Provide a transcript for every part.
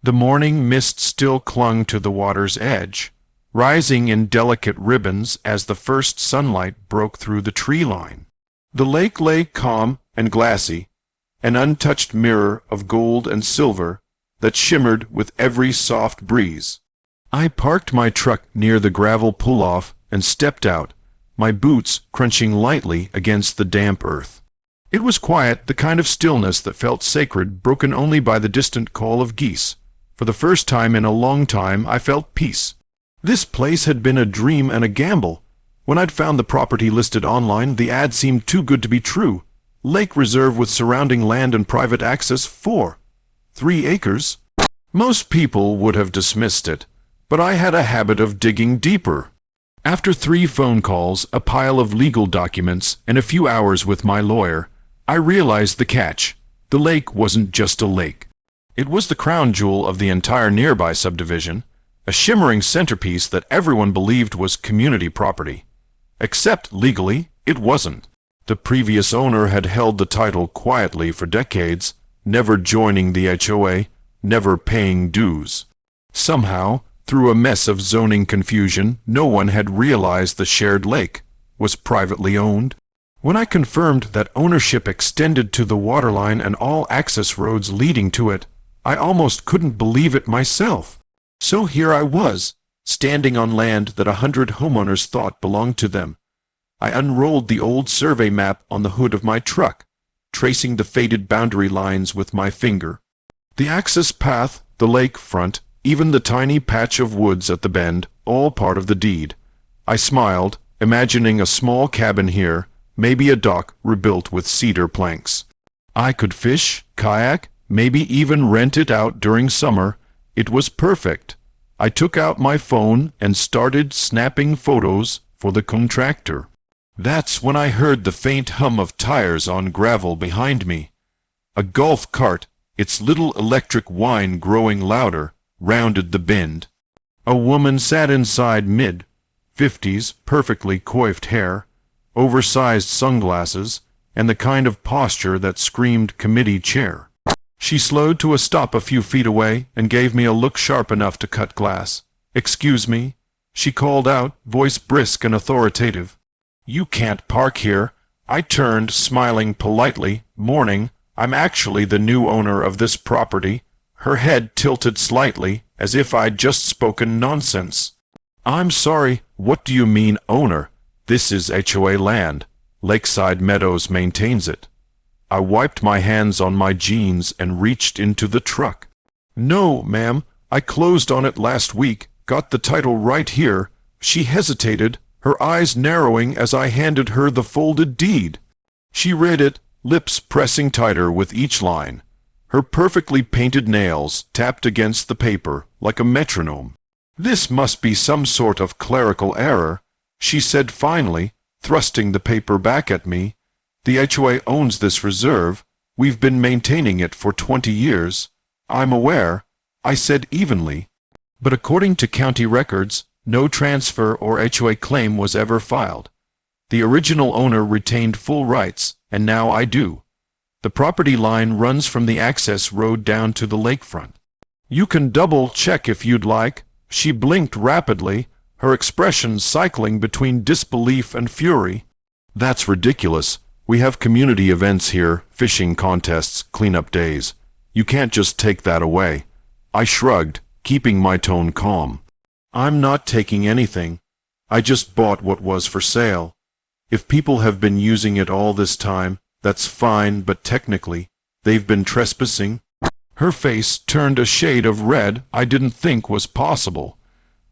The morning mist still clung to the water's edge, rising in delicate ribbons as the first sunlight broke through the tree line. The lake lay calm and glassy, an untouched mirror of gold and silver that shimmered with every soft breeze. I parked my truck near the gravel pull-off and stepped out, my boots crunching lightly against the damp earth. It was quiet, the kind of stillness that felt sacred, broken only by the distant call of geese. For the first time in a long time, I felt peace. This place had been a dream and a gamble. When I'd found the property listed online, the ad seemed too good to be true. Lake reserve with surrounding land and private access for 3 acres. Most people would have dismissed it, but I had a habit of digging deeper. After 3 phone calls, a pile of legal documents, and a few hours with my lawyer, I realized the catch. The lake wasn't just a lake. It was the crown jewel of the entire nearby subdivision, a shimmering centerpiece that everyone believed was community property. Except legally, it wasn't. The previous owner had held the title quietly for decades, never joining the HOA, never paying dues. Somehow, through a mess of zoning confusion, no one had realized the shared lake was privately owned. When I confirmed that ownership extended to the waterline and all access roads leading to it, I almost couldn't believe it myself. So here I was, standing on land that 100 homeowners thought belonged to them. I unrolled the old survey map on the hood of my truck, tracing the faded boundary lines with my finger. The access path, the lake front, even the tiny patch of woods at the bend, all part of the deed. I smiled, imagining a small cabin here, maybe a dock rebuilt with cedar planks. I could fish, kayak, maybe even rent it out during summer. It was perfect. I took out my phone and started snapping photos for the contractor. That's when I heard the faint hum of tires on gravel behind me. A golf cart, its little electric whine growing louder, rounded the bend. A woman sat inside mid-50s, perfectly coiffed hair, oversized sunglasses, and the kind of posture that screamed committee chair. She slowed to a stop a few feet away and gave me a look sharp enough to cut glass. "Excuse me," she called out, voice brisk and authoritative. "You can't park here." I turned, smiling politely. "Morning. I'm actually the new owner of this property." Her head tilted slightly, as if I'd just spoken nonsense. "I'm sorry, what do you mean, owner? This is HOA land. Lakeside Meadows maintains it." I wiped my hands on my jeans and reached into the truck. "No, ma'am, I closed on it last week, got the title right here." She hesitated, her eyes narrowing as I handed her the folded deed. She read it, lips pressing tighter with each line. Her perfectly painted nails tapped against the paper like a metronome. "This must be some sort of clerical error," she said finally, thrusting the paper back at me. "The HOA owns this reserve. We've been maintaining it for 20 years. "I'm aware," I said evenly. "But according to county records, no transfer or HOA claim was ever filed. The original owner retained full rights, and now I do. The property line runs from the access road down to the lakefront. You can double-check if you'd like." She blinked rapidly, her expression cycling between disbelief and fury. "That's ridiculous. We have community events here, fishing contests, cleanup days. You can't just take that away." I shrugged, keeping my tone calm. "I'm not taking anything. I just bought what was for sale. If people have been using it all this time, that's fine, but technically, they've been trespassing." Her face turned a shade of red I didn't think was possible.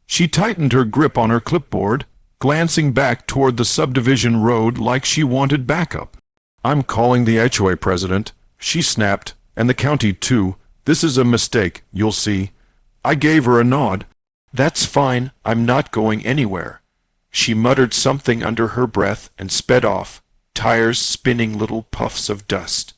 She tightened her grip on her clipboard, glancing back toward the subdivision road like she wanted backup. "I'm calling the HOA president," she snapped, "and the county too. This is a mistake, you'll see." I gave her a nod. "That's fine, I'm not going anywhere." She muttered something under her breath and sped off, tires spinning little puffs of dust.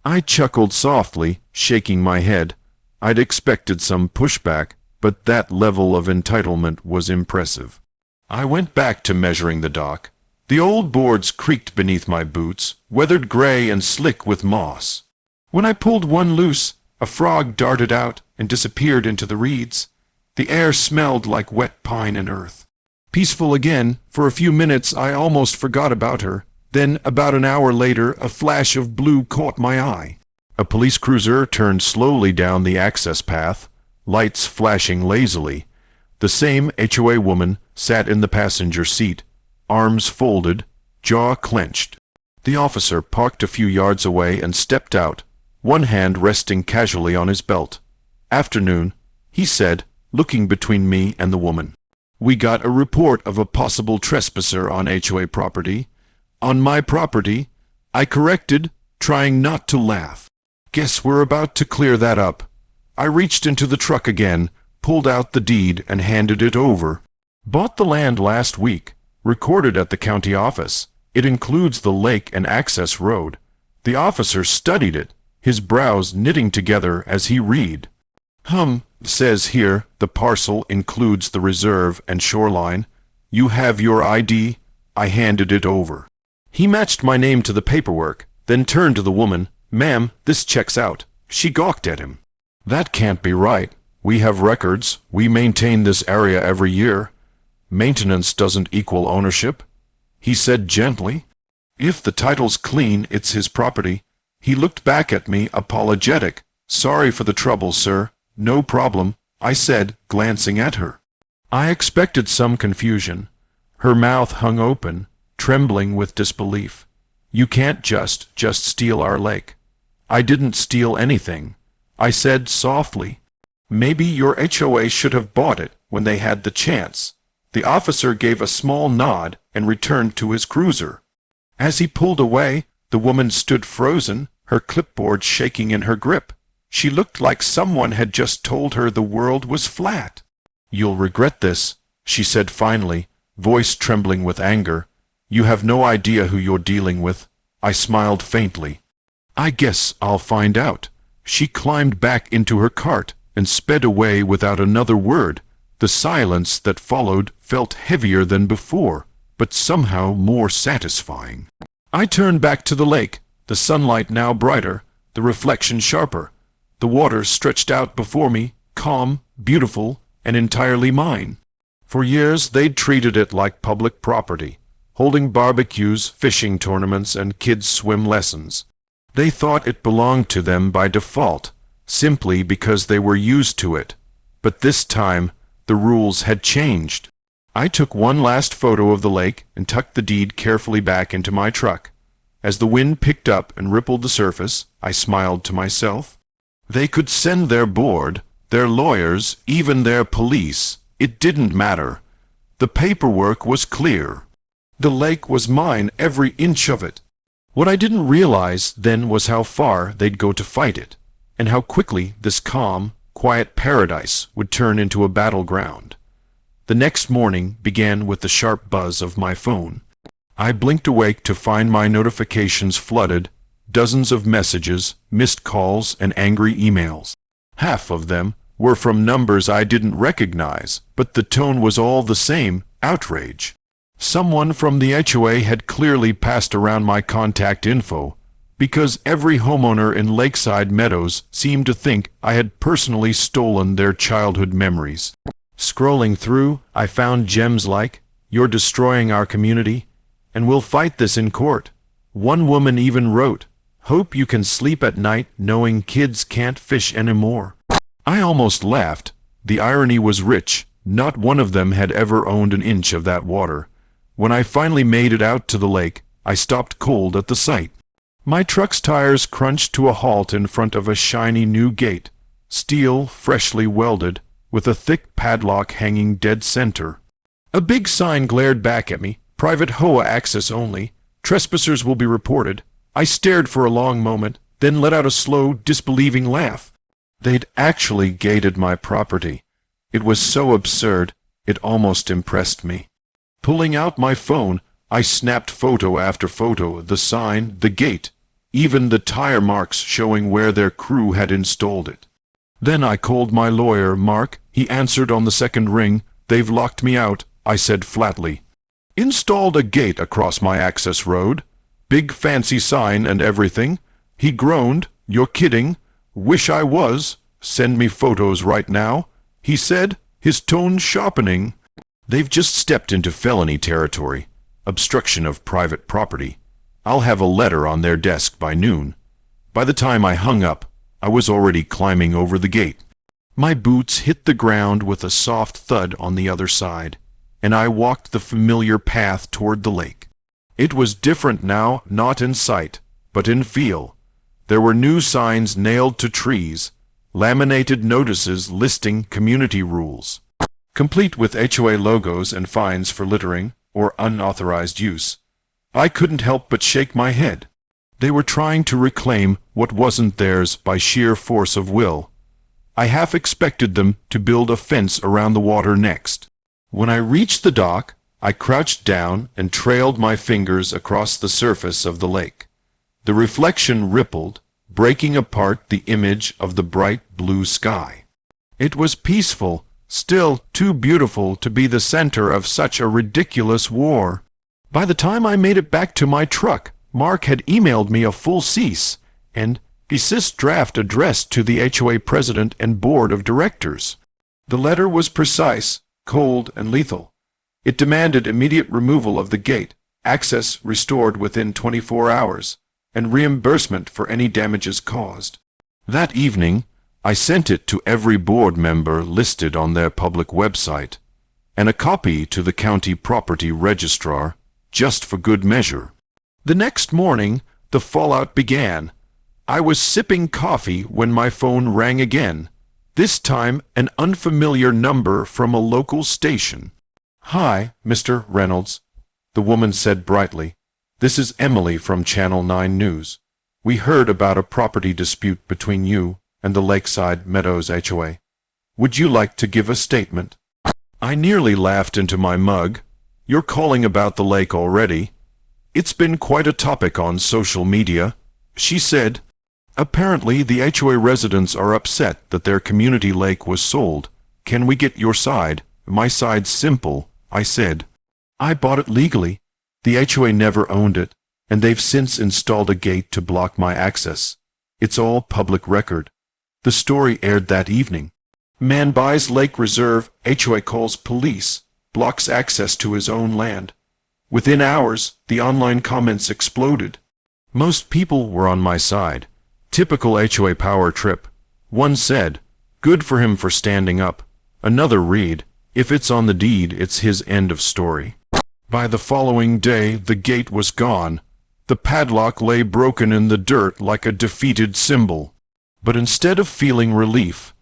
I chuckled softly, shaking my head. I'd expected some pushback, but that level of entitlement was impressive. I went back to measuring the dock. The old boards creaked beneath my boots, weathered gray and slick with moss. When I pulled one loose, A frog darted out and disappeared into the reeds. The air smelled like wet pine and earth. Peaceful again, for a few minutes I almost forgot about her. Then, about an hour later, a flash of blue caught my eye. A police cruiser turned slowly down the access path, lights flashing lazily. The same HOA woman sat in the passenger seat, arms folded, jaw clenched. The officer parked a few yards away and stepped out, one hand resting casually on his belt. "Afternoon," he said, looking between me and the woman. "We got a report of a possible trespasser on HOA property." "On my property," I corrected, trying not to laugh. "Guess we're about to clear that up." I reached into the truck again, pulled out the deed, and handed it over. "Bought the land last week, recorded at the county office. It includes the lake and access road." The officer studied it, his brows knitting together as he read. Says here the parcel includes the reserve and shoreline. You have your ID?" I handed it over. He matched my name to the paperwork, then turned to the woman. "Ma'am, this checks out." She gawked at him. "That can't be right. We have records. We maintain this area every year. Maintenance doesn't equal ownership," he said gently. "If the title's clean, it's his property." He looked back at me, apologetic. "Sorry for the trouble, sir." "No problem," I said, glancing at her. I expected some confusion. Her mouth hung open, trembling with disbelief. "You can't just steal our lake." "I didn't steal anything," I said softly. "Maybe your HOA should have bought it when they had the chance." The officer gave a small nod and returned to his cruiser. As he pulled away, the woman stood frozen, her clipboard shaking in her grip. She looked like someone had just told her the world was flat. "You'll regret this," she said finally, voice trembling with anger. "You have no idea who you're dealing with." I smiled faintly. "I guess I'll find out." She climbed back into her cart and sped away without another word. The silence that followed felt heavier than before, but somehow more satisfying. I turned back to the lake, the sunlight now brighter, the reflection sharper. The water stretched out before me, calm, beautiful, and entirely mine. For years they'd treated it like public property, holding barbecues, fishing tournaments, and kids' swim lessons. They thought it belonged to them by default, simply because they were used to it. But this time, the rules had changed. I took one last photo of the lake and tucked the deed carefully back into my truck. As the wind picked up and rippled the surface, I smiled to myself. They could send their board, their lawyers, even their police. It didn't matter. The paperwork was clear. The lake was mine, every inch of it. What I didn't realize then was how far they'd go to fight it, and how quickly this calm, quiet paradise would turn into a battleground. The next morning began with the sharp buzz of my phone. I blinked awake to find my notifications flooded, dozens of messages, missed calls, and angry emails. Half of them were from numbers I didn't recognize, but the tone was all the same, outrage. Someone from the HOA had clearly passed around my contact info, because every homeowner in Lakeside Meadows seemed to think I had personally stolen their childhood memories. Scrolling through, I found gems like, "You're destroying our community, and we'll fight this in court." One woman even wrote, "Hope you can sleep at night knowing kids can't fish anymore." I almost laughed. The irony was rich. Not one of them had ever owned an inch of that water. When I finally made it out to the lake, I stopped cold at the sight. My truck's tires crunched to a halt in front of a shiny new gate, steel, freshly welded, with a thick padlock hanging dead center. A big sign glared back at me, "Private HOA access only. Trespassers will be reported." I stared for a long moment, then let out a slow, disbelieving laugh. They'd actually gated my property. It was so absurd, it almost impressed me. Pulling out my phone, I snapped photo after photo, the sign, the gate, even the tire marks showing where their crew had installed it. Then I called my lawyer, Mark. He answered on the second ring. "They've locked me out," I said flatly. "Installed a gate across my access road. Big fancy sign and everything." He groaned. "You're kidding? "Wish I was. Send me photos right now," he said, his tone sharpening. "They've just stepped into felony territory, obstruction of private property. I'll have a letter on their desk by noon." By the time I hung up, I was already climbing over the gate. My boots hit the ground with a soft thud on the other side, and I walked the familiar path toward the lake. It was different now, not in sight, but in feel. There were new signs nailed to trees, laminated notices listing community rules, complete with HOA logos and fines for littering or unauthorized use. I couldn't help but shake my head. They were trying to reclaim what wasn't theirs by sheer force of will. I half expected them to build a fence around the water next. When I reached the dock, I crouched down and trailed my fingers across the surface of the lake. The reflection rippled, breaking apart the image of the bright blue sky. It was peaceful, still too beautiful to be the center of such a ridiculous war. By the time I made it back to my truck, Mark had emailed me a full cease and desist draft addressed to the HOA president and board of directors. The letter was precise, cold, and lethal. It demanded immediate removal of the gate, access restored within 24 hours, and reimbursement for any damages caused. That evening, I sent it to every board member listed on their public website, and a copy to the county property registrar, just for good measure. The next morning, the fallout began. I was sipping coffee when my phone rang again, this time an unfamiliar number from a local station. "Hi, Mr. Reynolds," the woman said brightly. "This is Emily from Channel 9 News. We heard about a property dispute between you and the Lakeside Meadows HOA. Would you like to give a statement?" I nearly laughed into my mug. "You're calling about the lake already? It's been quite a topic on social media," she said. "Apparently the HOA residents are upset that their community lake was sold. Can we get your side?" "My side's simple," I said. "I bought it legally. The HOA never owned it, and they've since installed a gate to block my access. It's all public record." The story aired that evening. "Man buys lake reserve, HOA calls police, blocks access to his own land." Within hours, the online comments exploded. Most people were on my side. Typical HOA power trip. One said, "Good for him for standing up." Another read, "If it's on the deed, it's his end of story." By the following day, the gate was gone. The padlock lay broken in the dirt like a defeated symbol. But instead of feeling relief,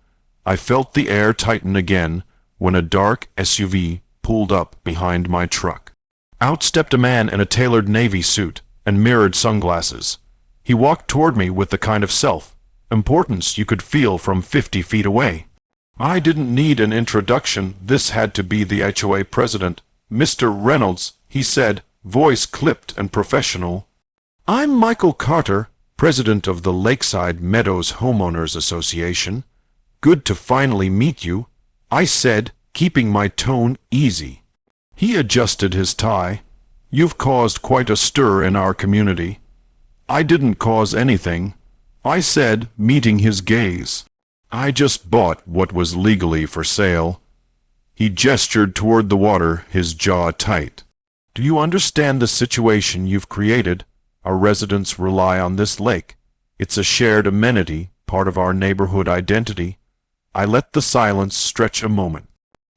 I felt the air tighten again when a dark SUV pulled up behind my truck. Out stepped a man in a tailored navy suit and mirrored sunglasses. He walked toward me with the kind of self-importance you could feel from 50 feet away. I didn't need an introduction. This had to be the HOA president. "Mr. Reynolds," he said, voice clipped and professional. "I'm Michael Carter, president of the Lakeside Meadows Homeowners Association. Good to finally meet you," I said, keeping my tone easy. He adjusted his tie. "You've caused quite a stir in our community." "I didn't cause anything," I said, meeting his gaze. "I just bought what was legally for sale." He gestured toward the water, his jaw tight. "Do you understand the situation you've created? Our residents rely on this lake. It's a shared amenity, part of our neighborhood identity." I let the silence stretch a moment.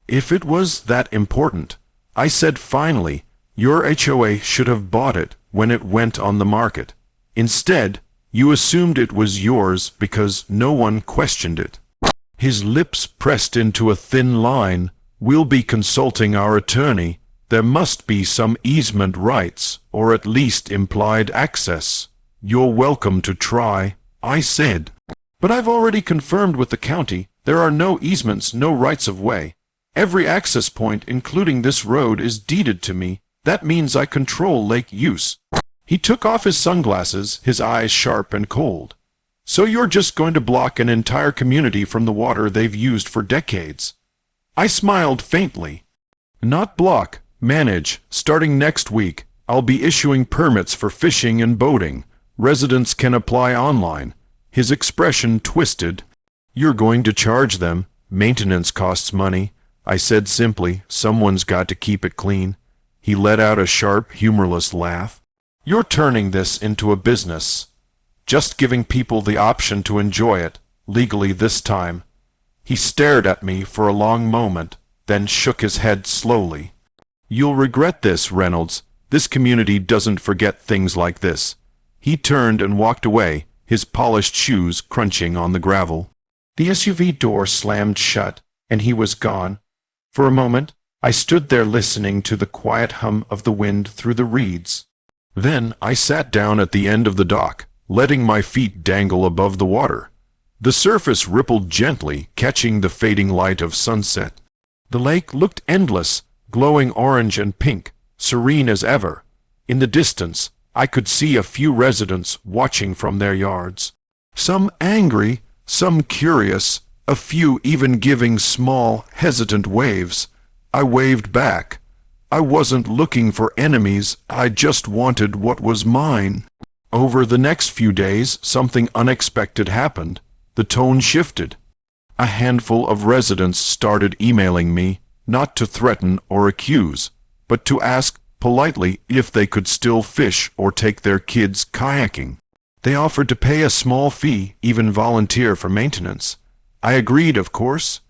"If it was that important," I said finally, "your HOA should have bought it when it went on the market. Instead, you assumed it was yours because no one questioned it." His lips pressed into a thin line. "We'll be consulting our attorney. There must be some easement rights, or at least implied access." "You're welcome to try," I said. "But I've already confirmed with the county. There are no easements, no rights of way. Every access point, including this road, is deeded to me. That means I control lake use." He took off his sunglasses, his eyes sharp and cold. "So you're just going to block an entire community from the water they've used for decades?" I smiled faintly. "Not block, manage. Starting next week, I'll be issuing permits for fishing and boating. Residents can apply online." His expression twisted. "You're going to charge them. Maintenance costs money," I said simply. "Someone's got to keep it clean." He let out a sharp, humorless laugh. "You're turning this into a business. Just giving people the option to enjoy it, legally this time." He stared at me for a long moment, then shook his head slowly. "You'll regret this, Reynolds. This community doesn't forget things like this." He turned and walked away, his polished shoes crunching on the gravel. The SUV door slammed shut, and he was gone. For a moment, I stood there listening to the quiet hum of the wind through the reeds. Then I sat down at the end of the dock, letting my feet dangle above the water. The surface rippled gently, catching the fading light of sunset. The lake looked endless, glowing orange and pink, serene as ever. In the distance, I could see a few residents watching from their yards. Some angry, some curious, a few even giving small, hesitant waves. I waved back. I wasn't looking for enemies, I just wanted what was mine. Over the next few days, something unexpected happened. The tone shifted. A handful of residents started emailing me, not to threaten or accuse, but to ask politely if they could still fish or take their kids kayaking. They offered to pay a small fee, even volunteer for maintenance. I agreed, of course.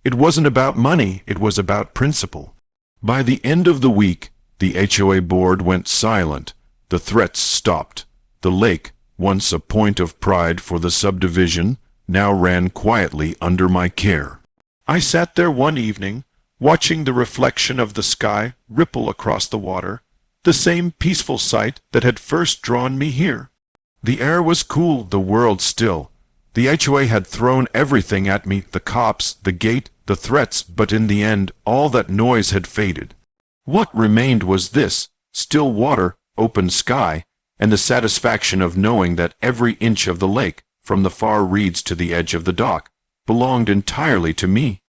It wasn't about money, it was about principle. By the end of the week, the HOA board went silent. The threats stopped. The lake, once a point of pride for the subdivision, now ran quietly under my care. I sat there one evening, watching the reflection of the sky ripple across the water, the same peaceful sight that had first drawn me here. The air was cool, the world still. The HOA had thrown everything at me, the cops, the gate, the threats, but in the end, all that noise had faded. What remained was this: still water, open sky, and the satisfaction of knowing that every inch of the lake, from the far reeds to the edge of the dock, belonged entirely to me.